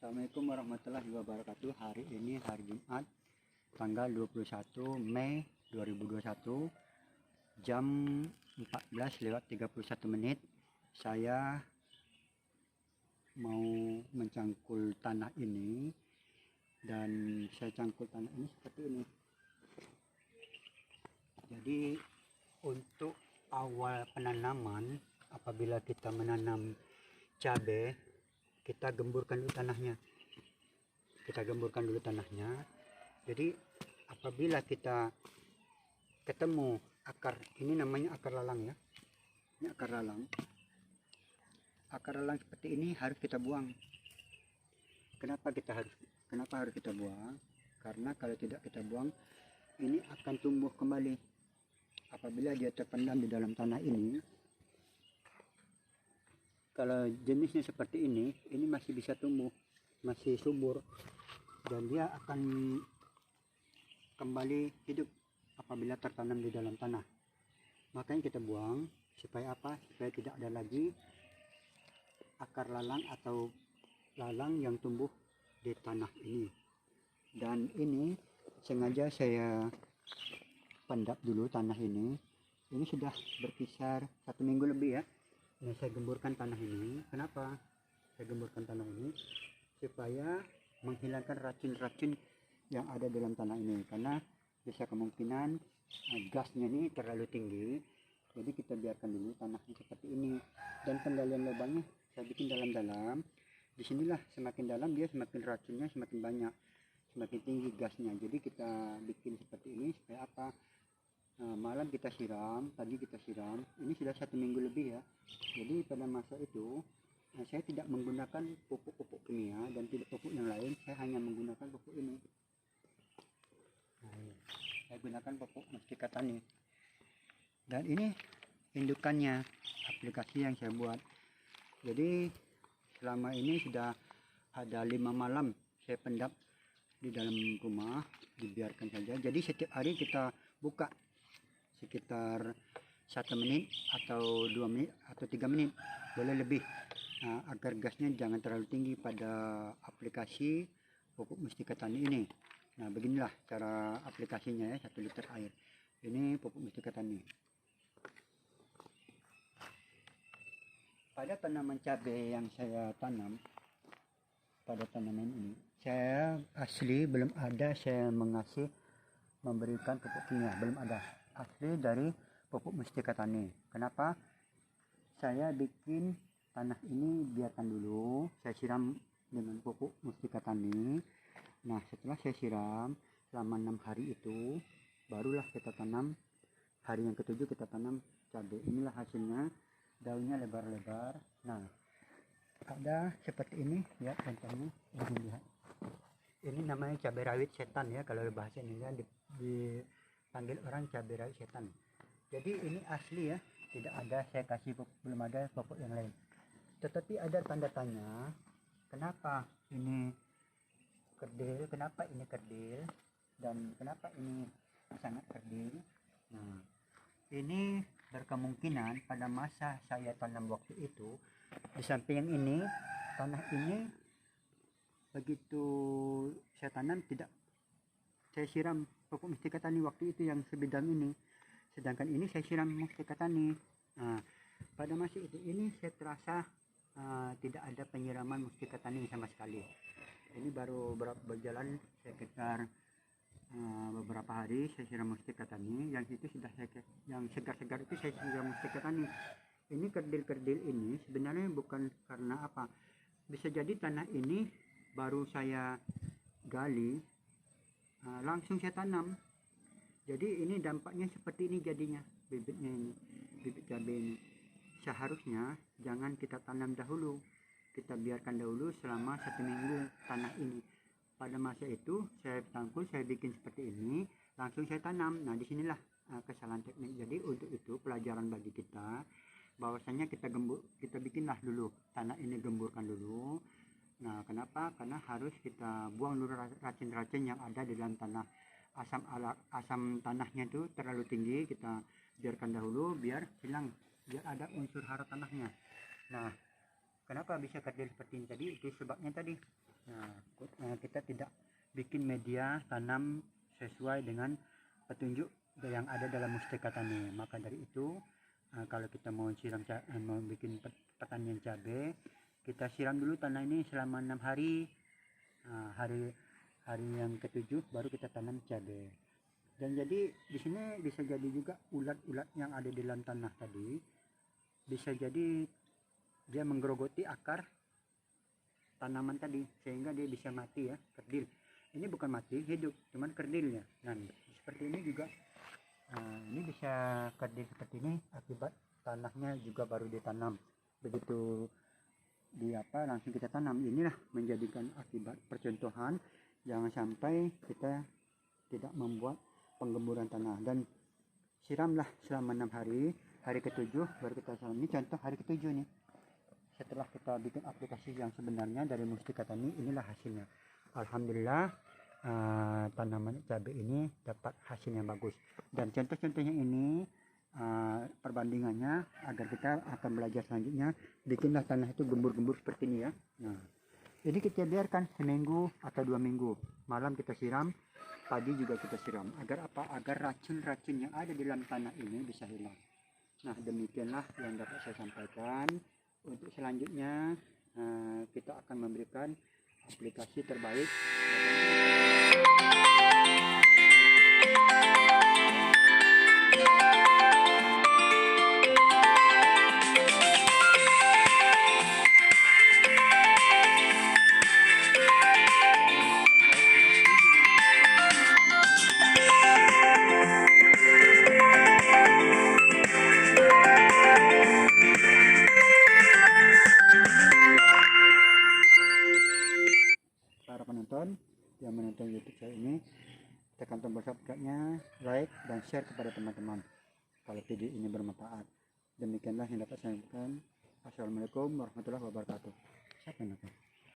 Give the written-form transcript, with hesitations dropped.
Assalamualaikum warahmatullahi wabarakatuh. Hari ini hari Jumat tanggal 21 Mei 2021 jam 14:31. Saya mau mencangkul tanah ini, dan saya cangkul tanah ini seperti ini. Jadi untuk awal penanaman, apabila kita menanam cabai, kita gemburkan dulu tanahnya. Jadi apabila kita ketemu akar, ini namanya akar lalang ya, ini akar lalang seperti ini harus kita buang. Kenapa harus kita buang? Karena kalau tidak kita buang, ini akan tumbuh kembali. Apabila dia terpendam di dalam tanah ini, kalau jenisnya seperti ini masih bisa tumbuh, masih subur, dan dia akan kembali hidup apabila tertanam di dalam tanah. Makanya kita buang, supaya apa? Supaya tidak ada lagi akar lalang atau lalang yang tumbuh di tanah ini. Dan ini sengaja saya pendap dulu tanah ini. Ini sudah berkisar 1 minggu lebih ya. Nah, saya gemburkan tanah ini. Kenapa saya gemburkan tanah ini? Supaya menghilangkan racun-racun yang ada dalam tanah ini, karena bisa kemungkinan gasnya ini terlalu tinggi. Jadi kita biarkan dulu tanahnya seperti ini. Dan penggalian lubangnya saya bikin dalam-dalam. Disinilah semakin dalam dia semakin racunnya semakin banyak, semakin tinggi gasnya. Jadi kita bikin seperti ini supaya apa? Malam kita siram, pagi kita siram. Ini sudah 1 minggu lebih ya. Jadi pada masa itu saya tidak menggunakan pupuk-pupuk kimia dan tidak pupuk yang lain. Saya hanya menggunakan pupuk ini. Saya gunakan pupuk Mustika Tani. Dan ini indukannya, aplikasi yang saya buat. Jadi selama ini sudah ada 5 malam saya pendap di dalam rumah, dibiarkan saja. Jadi setiap hari kita buka sekitar 1 menit atau 2 menit atau 3 menit, boleh lebih, agar gasnya jangan terlalu tinggi pada aplikasi pupuk Mustika Tani ini. Nah, beginilah cara aplikasinya ya, 1 liter air. Ini pupuk Mustika Tani. Pada tanaman cabai yang saya tanam, pada tanaman ini saya asli belum ada saya memberikan pupuk kimia, belum ada. Asli dari pupuk Mustika Tani. Kenapa? Saya bikin tanah ini biarkan dulu, saya siram dengan pupuk Mustika Tani. Nah, setelah saya siram selama 6 hari itu, barulah kita tanam. Hari yang ke-7 kita tanam cabai. Inilah hasilnya, daunnya lebar-lebar. Nah, ada seperti ini ya contohnya. Lihat. Ini namanya cabai rawit setan ya, kalau bahasa Indonesia dipanggil orang cabai rawit setan. Jadi ini asli ya, tidak ada saya kasih pupuk, belum ada pupuk yang lain. Tetapi ada tanda tanya, kenapa ini kerdil, dan kenapa ini sangat kerdil. Nah, ini berkemungkinan pada masa saya tanam waktu itu, di samping yang ini, tanah ini begitu saya tanam tidak saya siram pupuk Mustika Tani waktu itu yang sebidang ini, sedangkan ini saya siram Mustika Tani. Nah, pada masa itu ini saya terasa tidak ada penyiraman Mustika Tani sama sekali. Ini baru berjalan sekitar beberapa hari saya siram Mustika Tani. Yang itu sudah yang segar-segar itu saya siram Mustika Tani. Ini kerdil-kerdil ini sebenarnya bukan karena apa, bisa jadi tanah ini baru saya gali, langsung saya tanam. Jadi ini dampaknya seperti ini jadinya, bibitnya ini, bibit cabai ini. Seharusnya jangan kita tanam dahulu, kita biarkan dahulu selama 1 minggu tanah ini. Pada masa itu saya tangkul, saya bikin seperti ini, langsung saya tanam. Nah, disinilah kesalahan teknik. Jadi untuk itu pelajaran bagi kita, bahwasanya kita bikinlah dulu tanah ini, gemburkan dulu. Nah, kenapa? Karena harus kita buang dulu racun-racun yang ada di dalam tanah. Asam tanahnya itu terlalu tinggi, kita biarkan dahulu biar hilang, biar ada unsur hara tanahnya. Nah, Kenapa bisa kerdil seperti ini tadi? Itu sebabnya tadi. Kita tidak bikin media tanam sesuai dengan petunjuk yang ada dalam Mustika Tani. Maka dari itu, kalau kita mau mau bikin pertanian cabai, kita siram dulu tanah ini selama 6 hari. Hari yang ketujuh baru kita tanam cabai. Dan jadi di sini bisa jadi juga ulat-ulat yang ada di dalam tanah tadi, bisa jadi dia menggerogoti akar tanaman tadi sehingga dia bisa mati ya, kerdil. Ini bukan mati, hidup, cuman kerdilnya. Nah, seperti ini juga. Ini bisa kerdil seperti ini akibat tanahnya juga baru ditanam. Begitu langsung kita tanam. Inilah menjadikan akibat percontohan, jangan sampai kita tidak membuat penggemburan tanah. Dan siramlah selama 6 hari. Hari ketujuh baru kita tanam. Ini contoh hari ketujuh nih. Setelah kita bikin aplikasi yang sebenarnya dari Mustika Tani, inilah hasilnya. Alhamdulillah, tanaman cabai ini dapat hasil yang bagus. Dan contoh-contohnya ini, perbandingannya agar kita akan belajar selanjutnya. Bikinlah tanah itu gembur-gembur seperti ini ya. Nah, ini kita biarkan seminggu atau 2 minggu. Malam kita siram, pagi juga kita siram. Agar apa? Agar racun-racun yang ada di dalam tanah ini bisa hilang. Nah, demikianlah yang dapat saya sampaikan. Untuk selanjutnya kita akan memberikan aplikasi terbaik. Para penonton yang menonton YouTube saya ini, tekan tombol subscribe-nya, like dan share kepada teman-teman kalau video ini bermanfaat. Demikianlah yang dapat saya sampaikan. Assalamualaikum warahmatullahi wabarakatuh. Siapa yang